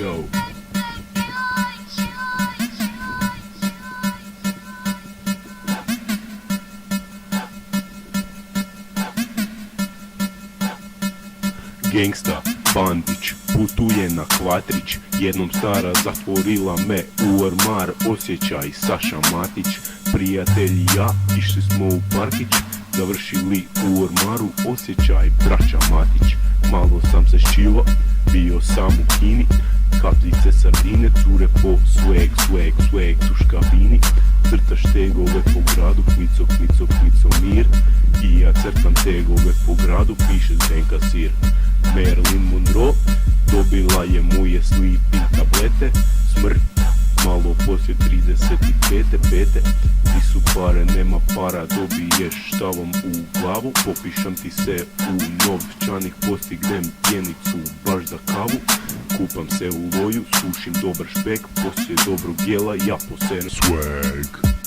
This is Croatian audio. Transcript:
Yo. Gangsta Bandić putuje na kvatrić, jednom stara zatvorila me u ormar, osjećaj Saša Matić. Prijatelji i ja išli smo u parkić, završili u ormaru, osjećaj braća Matić. Malo sam se ščivo, bio sam u kini, kapljice sardine, cure po swag, tuška vini. Crtaš tegove po gradu, klico mir, i ja crtam tegove po gradu, piše Zdenka Sir. Marilyn Monroe dobila je moje sleeping tablete, smrt malo poslije 35. Di su pare, nema para, dobiješ štavom u glavu. Popišam ti se u novčanik, postignem pjenicu baš za kavu. Kupam se u loju, sušim dobar špek, poslije dobrog jela ja posenem swag.